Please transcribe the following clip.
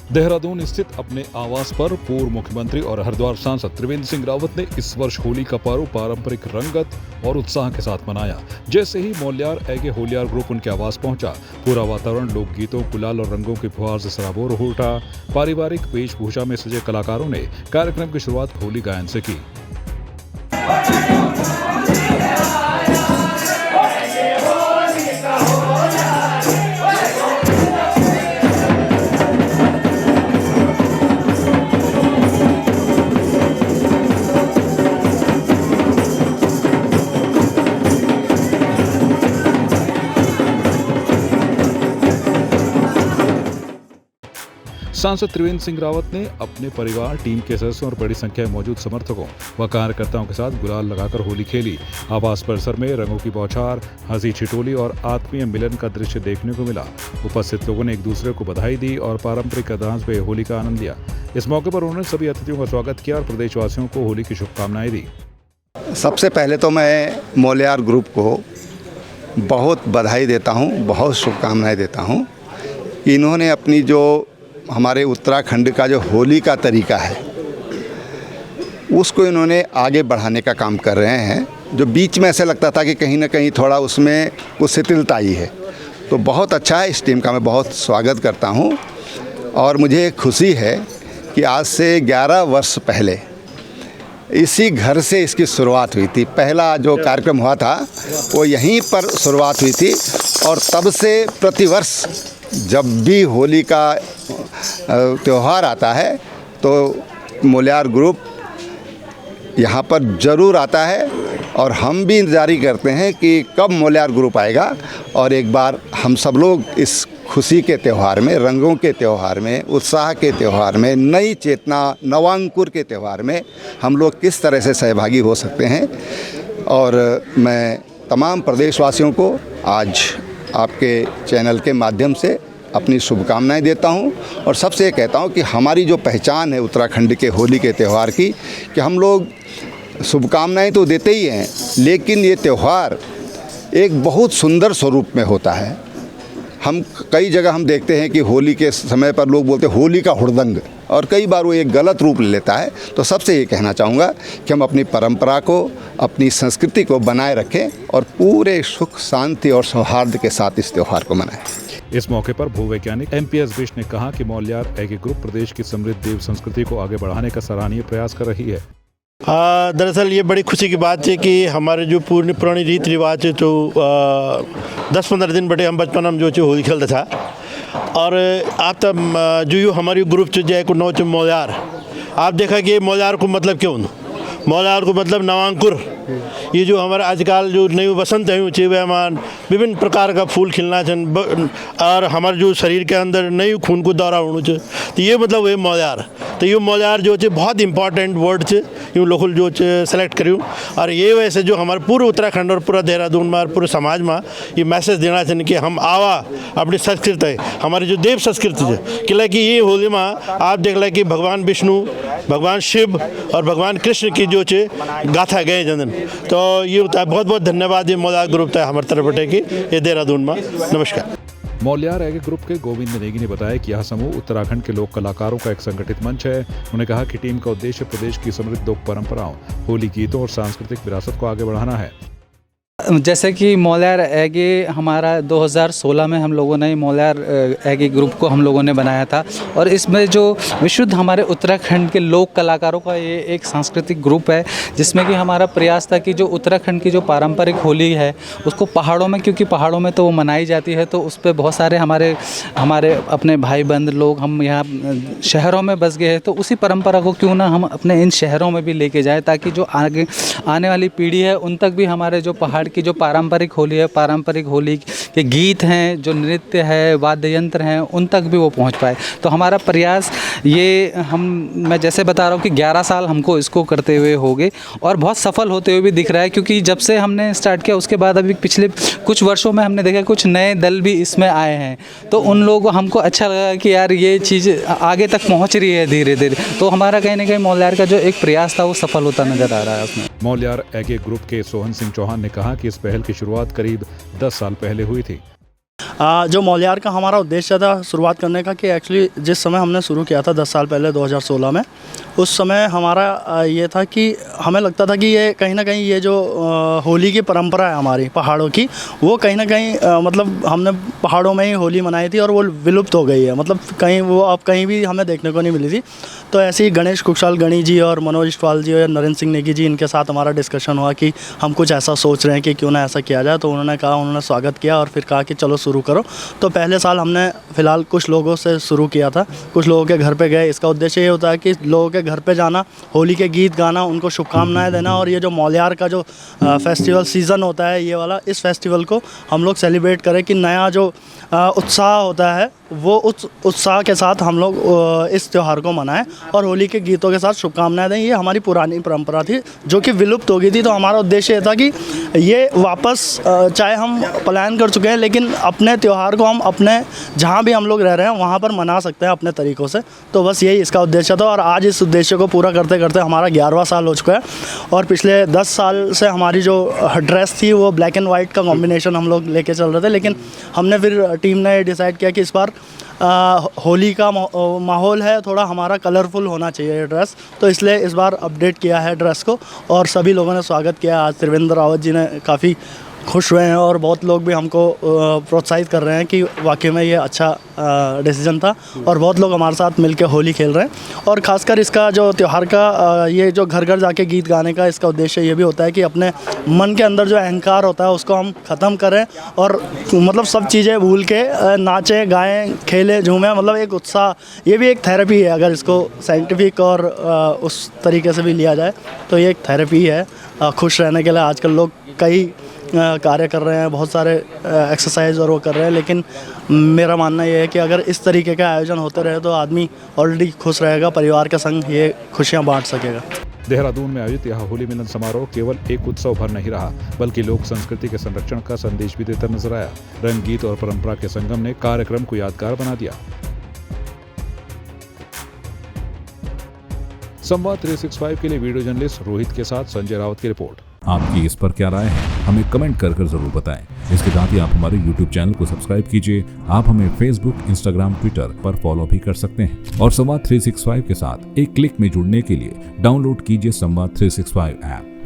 देहरादून स्थित अपने आवास पर पूर्व मुख्यमंत्री और हरिद्वार सांसद त्रिवेंद्र सिंह रावत ने इस वर्ष होली का पर्व पारंपरिक रंगत और उत्साह के साथ मनाया। जैसे ही मोल्यार एगे होलियार ग्रुप उनके आवास पहुंचा, पूरा वातावरण लोकगीतों, गुलाल और रंगों की फुहार से सराबोर हो उठा। पारिवारिक वेशभूषा में सजे कलाकारों ने कार्यक्रम की शुरुआत होली गायन से की। सांसद त्रिवेंद्र सिंह रावत ने अपने परिवार, टीम के सदस्यों और बड़ी संख्या में मौजूद समर्थकों व कार्यकर्ताओं के साथ गुलाल लगाकर होली खेली। आवास परिसर में रंगों की बौछार, हंसी छिटोली और आत्मीय मिलन का दृश्य देखने को मिला। उपस्थित लोगों ने एक दूसरे को बधाई दी और पारंपरिक अंदाज में होली का आनंद लिया। इस मौके पर उन्होंने सभी अतिथियों का स्वागत किया और प्रदेशवासियों को होली की शुभकामनाएं दी। सबसे पहले तो मैं मोल्यार ग्रुप को बहुत बधाई देता हूँ, बहुत शुभकामनाएं देता हूँ। इन्होंने अपनी जो हमारे उत्तराखंड का जो होली का तरीका है उसको इन्होंने आगे बढ़ाने का काम कर रहे हैं। जो बीच में ऐसा लगता था कि कहीं ना कहीं थोड़ा उसमें कुछ शिथिलता आई है, तो बहुत अच्छा है। इस टीम का मैं बहुत स्वागत करता हूं और मुझे खुशी है कि आज से 11 वर्ष पहले इसी घर से इसकी शुरुआत हुई थी। पहला जो कार्यक्रम हुआ था वो यहीं पर शुरुआत हुई थी और तब से प्रतिवर्ष जब भी होली का त्यौहार आता है तो मोल्यार ग्रुप यहाँ पर ज़रूर आता है और हम भी इंतज़ार करते हैं कि कब मोल्यार ग्रुप आएगा और एक बार हम सब लोग इस खुशी के त्यौहार में, रंगों के त्यौहार में, उत्साह के त्यौहार में, नई चेतना, नवांकुर के त्यौहार में हम लोग किस तरह से सहभागी हो सकते हैं। और मैं तमाम प्रदेशवासियों को आज आपके चैनल के माध्यम से अपनी शुभकामनाएं देता हूं और सबसे ये कहता हूं कि हमारी जो पहचान है उत्तराखंड के होली के त्यौहार की, कि हम लोग शुभकामनाएं तो देते ही हैं, लेकिन ये त्यौहार एक बहुत सुंदर स्वरूप में होता है। हम कई जगह हम देखते हैं कि होली के समय पर लोग बोलते हैं होली का हुड़दंग, और कई बार वो एक गलत रूप ले लेता है। तो सबसे ये कहना चाहूँगा कि हम अपनी परंपरा को, अपनी संस्कृति को बनाए रखें और पूरे सुख, शांति और सौहार्द के साथ इस त्यौहार को मनाएं। इस मौके पर भूवैज्ञानिक MPS बिष्ट ने कहा कि मोल्यार एगे ग्रुप प्रदेश की समृद्ध देव संस्कृति को आगे बढ़ाने का सराहनीय प्रयास कर रही है। दरअसल ये बड़ी खुशी की बात है कि हमारे जो पुरानी रीति रिवाज है तो 10-15 दिन बटे हम बचपन में जो होली खेलता था और आप तब जो हमारी ग्रुप जो को नौ मोल्यार, आप देखा कि मोल्यार को मतलब क्यों, मोल्यार को मतलब नवांकुर। ये जो हमारा आजकल जो नई बसंत है वहमान विभिन्न प्रकार का फूल खिलना छन और हमारे जो शरीर के अंदर नई खून को दौरा होना चाहिए, तो ये मतलब वही मोल्यार। तो ये मोल्यार जो बहुत इंपॉर्टेंट वर्ड है, यूँ लोकल जो सेलेक्ट करूँ और ये वैसे जो हमारे पूरे उत्तराखंड और पूरा देहरादून में और पूरे समाज में ये मैसेज देना चाहिए कि हम आवा अपनी संस्कृति, हमारी जो देव संस्कृति है कि ये होली में आप देख ला कि भगवान विष्णु, भगवान शिव और भगवान कृष्ण की जो गाथा गए जनन। तो ये होता है। बहुत बहुत धन्यवाद ये मोल्यार ग्रुप था हमारे तरफ बटे की ये देहरादून में। नमस्कार। मोल्यार एगे ग्रुप के गोविंद नेगी ने बताया कि यह समूह उत्तराखंड के लोक कलाकारों का एक संगठित मंच है। उन्होंने कहा कि टीम का उद्देश्य प्रदेश की समृद्ध लोक परंपराओं, होली गीतों और सांस्कृतिक विरासत को आगे बढ़ाना है। जैसे कि मोल्यार एगे हमारा 2016 में हम लोगों ने मोल्यार एगे ग्रुप को हम लोगों ने बनाया था और इसमें जो विशुद्ध हमारे उत्तराखंड के लोक कलाकारों का ये एक सांस्कृतिक ग्रुप है, जिसमें कि हमारा प्रयास था कि जो उत्तराखंड की जो पारंपरिक होली है उसको पहाड़ों में, क्योंकि पहाड़ों में तो वो मनाई जाती है, तो उस पर बहुत सारे हमारे अपने भाई बंद लोग हम यहाँ शहरों में बस गए हैं, तो उसी परंपरा को क्यों ना हम अपने इन शहरों में भी लेके जाएँ, ताकि जो आगे आने वाली पीढ़ी है उन तक भी हमारे जो पहाड़ की जो पारंपरिक होली है, पारंपरिक होली के गीत हैं, जो नृत्य है, वाद्य यंत्र हैं, उन तक भी वो पहुंच पाए। तो हमारा प्रयास ये मैं जैसे बता रहा हूँ कि 11 साल हमको इसको करते हुए हो गए और बहुत सफल होते हुए भी दिख रहा है, क्योंकि जब से हमने स्टार्ट किया उसके बाद अभी पिछले कुछ वर्षों में हमने देखा कुछ नए दल भी इसमें आए हैं, तो उन लोगों को हमको अच्छा लगा कि यार ये चीज़ आगे तक पहुँच रही है धीरे धीरे। तो हमारा कहीं ना कहीं मोल्यार का जो एक प्रयास था वो सफल होता नजर आ रहा है उसमें। मोल्यार एगे ग्रुप के सोहन सिंह चौहान ने कहा कि इस पहल की शुरुआत करीब 10 साल पहले हुई थी। जो मौलियार का हमारा उद्देश्य था शुरुआत करने का कि एक्चुअली जिस समय हमने शुरू किया था 10 साल पहले 2016 में, उस समय हमारा ये था कि हमें लगता था कि ये कहीं ना कहीं ये जो होली की परंपरा है हमारी पहाड़ों की, वो कहीं ना कहीं मतलब हमने पहाड़ों में ही होली मनाई थी और वो विलुप्त हो गई है, मतलब कहीं वो अब कहीं भी हमें देखने को नहीं मिली थी। तो ऐसे ही गणेश कुशाल गणी जी और मनोज इस्टवाल जी और नरेंद्र सिंह नेगी जी, इनके साथ हमारा डिस्कशन हुआ कि हम कुछ ऐसा सोच रहे हैं कि क्यों ना ऐसा किया जाए। तो उन्होंने स्वागत किया और फिर कहा कि चलो शुरू करो। तो पहले साल हमने फ़िलहाल कुछ लोगों से शुरू किया था, कुछ लोगों के घर पे गए। इसका उद्देश्य ये होता है कि लोगों के घर पे जाना, होली के गीत गाना, उनको शुभकामनाएं देना, और ये जो मौलियार का जो फेस्टिवल सीज़न होता है ये वाला, इस फेस्टिवल को हम लोग सेलिब्रेट करें कि नया जो उत्साह होता है वो उस उत्साह के साथ हम लोग इस त्यौहार को मनाएं और होली के गीतों के साथ शुभकामनाएं दें। ये हमारी पुरानी परंपरा थी जो कि विलुप्त हो गई थी। तो हमारा उद्देश्य ये था कि ये वापस, चाहे हम पलायन कर चुके हैं, लेकिन अपने त्यौहार को हम अपने जहाँ भी हम लोग रह रहे हैं वहाँ पर मना सकते हैं अपने तरीक़ों से। तो बस यही इसका उद्देश्य था और आज इस उद्देश्य को पूरा करते करते हमारा 11वां साल हो चुका है। और पिछले 10 साल से हमारी जो ड्रेस थी वो ब्लैक एंड वाइट का कॉम्बिनेशन हम लोग लेके चल रहे थे, लेकिन हमने फिर टीम ने डिसाइड किया कि इस बार होली का माहौल है, थोड़ा हमारा कलरफुल होना चाहिए ड्रेस, तो इसलिए इस बार अपडेट किया है ड्रेस को और सभी लोगों ने स्वागत किया। आज त्रिवेंद्र रावत जी ने काफ़ी खुश हुए हैं और बहुत लोग भी हमको प्रोत्साहित कर रहे हैं कि वाकई में ये अच्छा डिसीजन था और बहुत लोग हमारे साथ मिलकर होली खेल रहे हैं। और ख़ासकर इसका जो त्यौहार का ये जो घर घर जाके गीत गाने का इसका उद्देश्य ये भी होता है कि अपने मन के अंदर जो अहंकार होता है उसको हम ख़त्म करें और मतलब सब चीज़ें भूल के नाचें, गाएं, खेलें, झूमें। मतलब एक उत्साह, ये भी एक थेरेपी है, अगर इसको साइंटिफिक और उस तरीके से भी लिया जाए तो ये एक थेरेपी है खुश रहने के लिए। आजकल लोग कई कार्य कर रहे हैं, बहुत सारे एक्सरसाइज और वो कर रहे हैं, लेकिन मेरा मानना ये है कि अगर इस तरीके का आयोजन होते रहे तो आदमी ऑलरेडी खुश रहेगा, परिवार के संग ये खुशियाँ बांट सकेगा। देहरादून में आयोजित यह होली मिलन समारोह केवल एक उत्सव भर नहीं रहा, बल्कि लोक संस्कृति के संरक्षण का संदेश भी देता नजर आया। रंग, गीत और परंपरा के संगम ने कार्यक्रम को यादगार बना दिया। संवाद 365 के लिए वीडियो जर्नलिस्ट रोहित के साथ संजय रावत की रिपोर्ट। आपकी इस पर क्या राय है, हमें कमेंट कर जरूर बताएं। इसके साथ ही आप हमारे YouTube चैनल को सब्सक्राइब कीजिए। आप हमें Facebook, Instagram, Twitter पर फॉलो भी कर सकते हैं और संवाद 365 के साथ एक क्लिक में जुड़ने के लिए डाउनलोड कीजिए संवाद 365 ऐप।